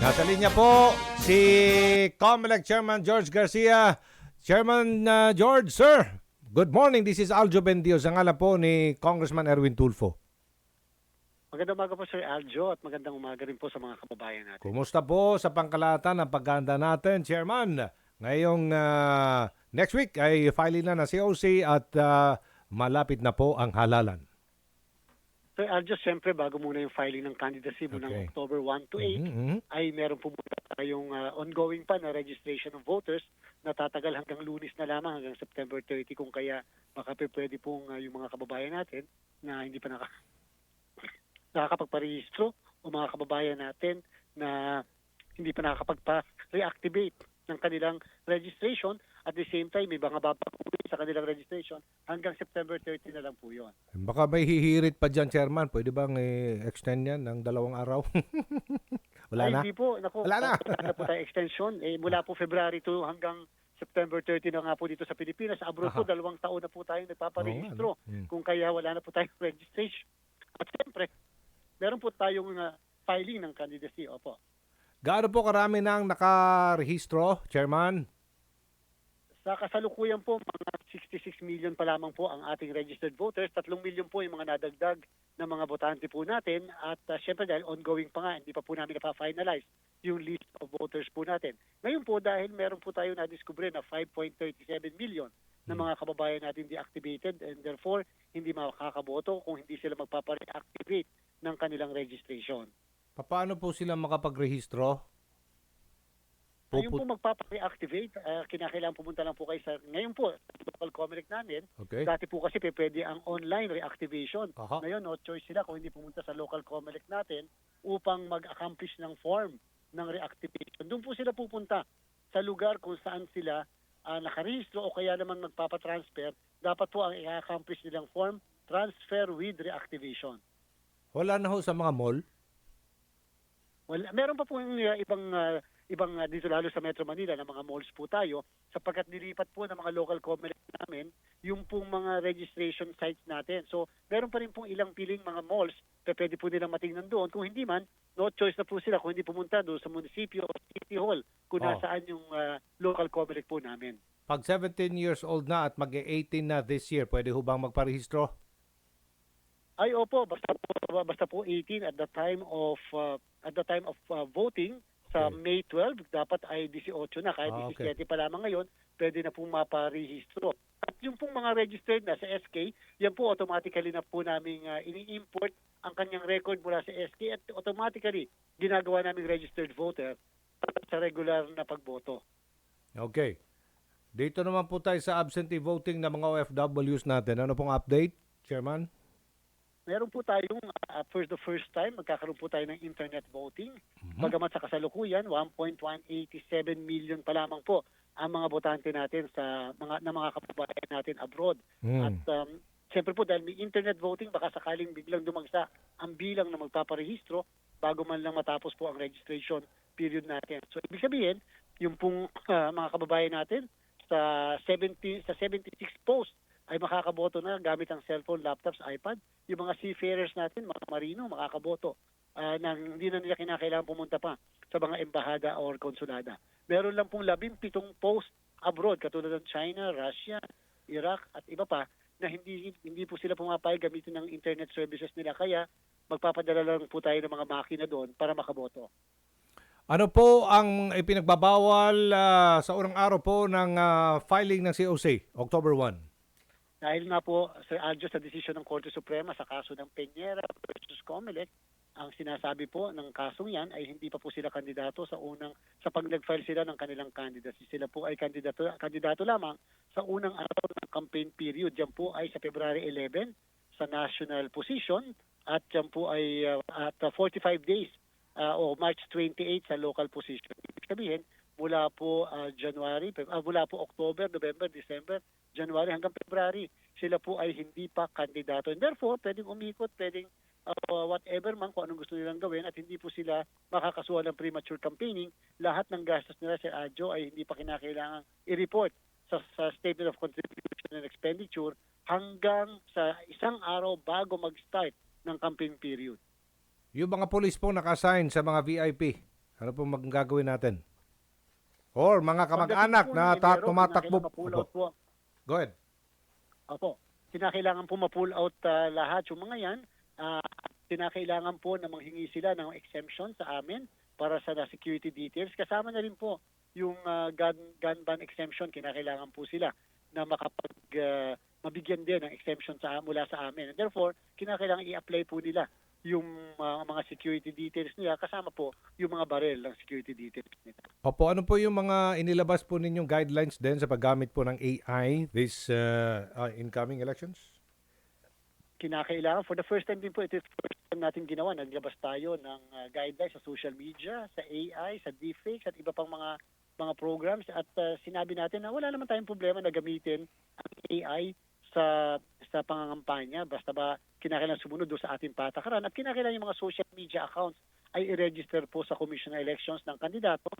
Nasa linya po si COMELEC Chairman George Garcia. Chairman George, sir, good morning. This is Aljo Bendio sa ngalan po ni Congressman Erwin Tulfo. Magandang umaga po Sir Aljo at magandang umaga rin po sa mga kababayan natin. Kumusta po sa pangkalahatan ng paghahanda natin, Chairman? Ngayong next week ay filing na ng COC at malapit na po ang halalan. Sir Aljo, siyempre bago muna yung filing ng candidacy mo ng October 1 to 8, ay meron po muna tayong ongoing pa na registration of voters na tatagal hanggang Lunes na lamang, hanggang September 30, kung kaya baka pwede pong yung mga kababayan natin na hindi pa nakakapagparehistro o mga kababayan natin na hindi pa nakakapagpa-reactivate ng kanilang registration. At the same time, may mga babaguhin sa kanilang registration hanggang September 30 na lang po yun. Baka may hihirit pa dyan, Chairman. Pwede bang extend yan ng 2 araw? Wala Ay, na? hindi po. Naku, Wala na. Wala na po tayo extension. Mula po February 2 hanggang September 30 na nga po dito sa Pilipinas. Sa abroad po, 2 taon na po tayo nagpaparehistro. Kung kaya wala na po tayong registration. At siyempre, meron po tayong filing ng candidacy. Opo. Gaano po karami nang nakarehistro, Chairman? Sa kasalukuyan po, mga 66 million pa lamang po ang ating registered voters. 3 million po yung mga nadagdag na mga botante po natin. At syempre dahil ongoing pa nga, hindi pa po namin napafinalize yung list of voters po natin. Ngayon po, dahil meron po tayo na-discover na 5.37 million na mga kababayan natin deactivated and therefore hindi makakaboto kung hindi sila magpapa-reactivate ng kanilang registration. Paano po sila makapagrehistro? Ayun po magpapa-reactivate, kinakailangan pumunta lang po kayo sa, ngayon po, local COMELEC namin. Okay. Dati po kasi pwede ang online reactivation. Aha. Ngayon, no choice sila kung hindi pumunta sa local COMELEC natin upang mag-accomplish ng form ng reactivation. Doon po sila pupunta sa lugar kung saan sila nakarehistro o kaya naman magpapatransfer. Dapat po ang i-accomplish nilang form, transfer with reactivation. Wala na ho sa mga mall? Well, meron pa po yung ibang dito lalo sa Metro Manila na mga malls po tayo sapagkat nilipat po ng mga local COMELEC namin yung pong mga registration sites natin. So, meron pa rin pong ilang piling mga malls na pwede po nilang matingnan doon. Kung hindi man, no choice na po sila kung hindi pumunta doon sa munisipyo o city hall kung nasaan yung local COMELEC po namin. Pag 17 years old na at mag-18 na this year, pwede ho bang magparehistro? Ay opo, basta po 18 at the time of voting sa May 12, dapat ay 18 na. Kahit 17 pa lamang ngayon, pwede na pong maparehistro. At yung pong mga registered na sa SK, yan po automatically na po namin ini-import ang kanyang record mula sa SK at automatically ginagawa namin registered voter sa regular na pagboto. Okay. Dito naman po tayo sa absentee voting ng mga OFWs natin. Ano pong update, Chairman? Meron po tayong for the first time, magkakaroon po tayo ng internet voting. Bagamat sa kasalukuyan, 1.187 million pa lamang po ang mga botante natin sa mga kababayan natin abroad. At siyempre po dahil may internet voting, baka sakaling biglang dumagsa ang bilang na magpaparehistro bago man lang matapos po ang registration period natin. So ibig sabihin, yung pong mga kababayan natin sa 76 posts ay makakaboto na gamit ang cellphone, laptops, iPad. Yung mga seafarers natin, mga marino, makakaboto nang hindi na nila kinakailangan pumunta pa sa mga embahada or konsulada. Meron lang pong 17 post abroad, katulad ng China, Russia, Iraq at iba pa, na hindi po sila pumapayag gamitin ng internet services nila. Kaya magpapadala lang po tayo ng mga makina doon para makaboto. Ano po ang ipinagbabawal sa unang araw po ng filing ng COC, October 1? Dahil nga po, Sir Aljo, sa desisyon ng Korte Suprema sa kaso ng Peñera versus COMELEC, ang sinasabi po ng kasong yan ay hindi pa po sila kandidato sa pag nag-file sila ng kanilang candidacy. Sila po ay kandidato lamang sa unang araw ng campaign period. Yan po ay sa February 11 sa national position at yan po ay at 45 days o March 28 sa local position. Ibig sabihin, mula po mula po October, November, December, January hanggang February, sila po ay hindi pa kandidato. And therefore, pwedeng umikot, pwedeng whatever man kung anong gusto nilang gawin at hindi po sila makakasuhan ng premature campaigning. Lahat ng gastos nila sa ADJO ay hindi pa kinakailangang i-report sa Statement of Contribution and Expenditure hanggang sa isang araw bago mag-start ng campaign period. Yung mga police po naka-assign sa mga VIP, Ano po magagawin natin? Or mga kamag-anak Pagdating po na ng Enero, tumatakbo. kinakailangan ma-pull out po. Go ahead. Opo. Kinakailangan po ma-pull out lahat yung mga yan. Kinakailangan po na manghingi sila ng exemption sa amin para sa security details. Kasama na rin po yung gun ban exemption. Kinakailangan po sila na mabigyan din ng exemption mula sa amin. And therefore, kinakailangan i-apply po nila yung mga security details nila kasama po yung mga barel ng security details nila. Opo, ano po yung mga inilabas po ninyong guidelines din sa paggamit po ng AI this incoming elections? Kinakailangan, for the first time din po, ito is first time natin ginawa, naglabas tayo ng guidelines sa social media, sa AI, sa deepfakes at iba pang mga programs at sinabi natin na wala naman tayong problema na gamitin ang AI sa pangangampanya basta ba kinakailangan sumunod doon sa ating patakaran at kinakailangan yung mga social media accounts ay i-register po sa Commission on Elections ng kandidato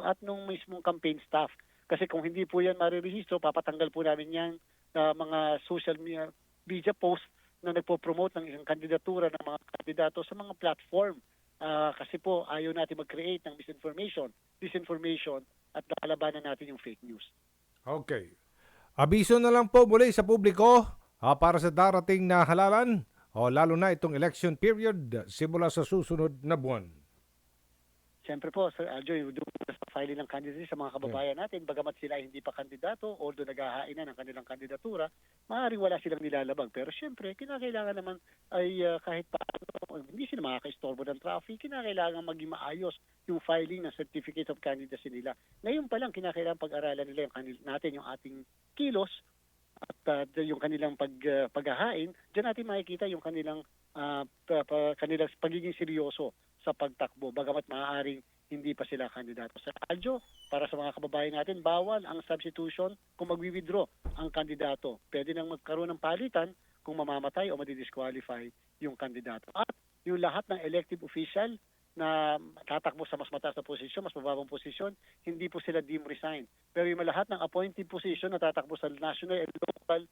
at nung mismong campaign staff. Kasi kung hindi po yan marirehistro, papatanggal po namin yan mga social media posts na nagpo-promote ng isang kandidatura ng mga kandidato sa mga platform. Kasi po ayaw natin mag-create ng misinformation, disinformation at lalabanan natin yung fake news. Okay. Abiso na lang po muli sa publiko para sa darating na halalan lalo na itong election period simula sa susunod na buwan. Siyempre po, Sir Aljo, yung sa filing ng candidacy sa mga kababayan natin, bagamat sila hindi pa kandidato, although naghahain na ng kanilang kandidatura, maaaring wala silang nilalabag. Pero siyempre, kinakailangan naman ay kahit paano, hindi sila makaka-istorbo ng traffic, kinakailangan maging maayos yung filing ng Certificate of Candidacy nila. Ngayon pa lang, kinakailangan pag-aralan nila natin yung ating kilos at yung kanilang paghahain. Diyan natin makikita yung kanilang pagiging seryoso sa pagtakbo, bagamat maaaring hindi pa sila kandidato. Sa Aljo, para sa mga kababayan natin, bawal ang substitution kung magwi-withdraw ang kandidato. Pwede nang magkaroon ng palitan kung mamamatay o madidisqualify yung kandidato. At yung lahat ng elective official na tatakbo sa mas mataas na posisyon, mas mababang posisyon, hindi po sila deem resign. Pero yung lahat ng appointed position na tatakbo sa national and local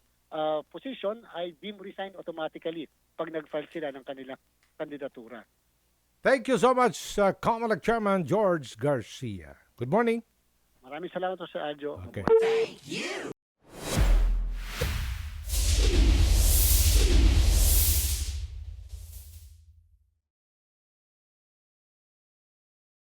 position ay deem resign automatically pag nag-file sila ng kanilang kandidatura. Thank you so much, COMELEC Chairman George Garcia. Good morning. Maraming salamat po, Sir Aljo. Okay. Thank you.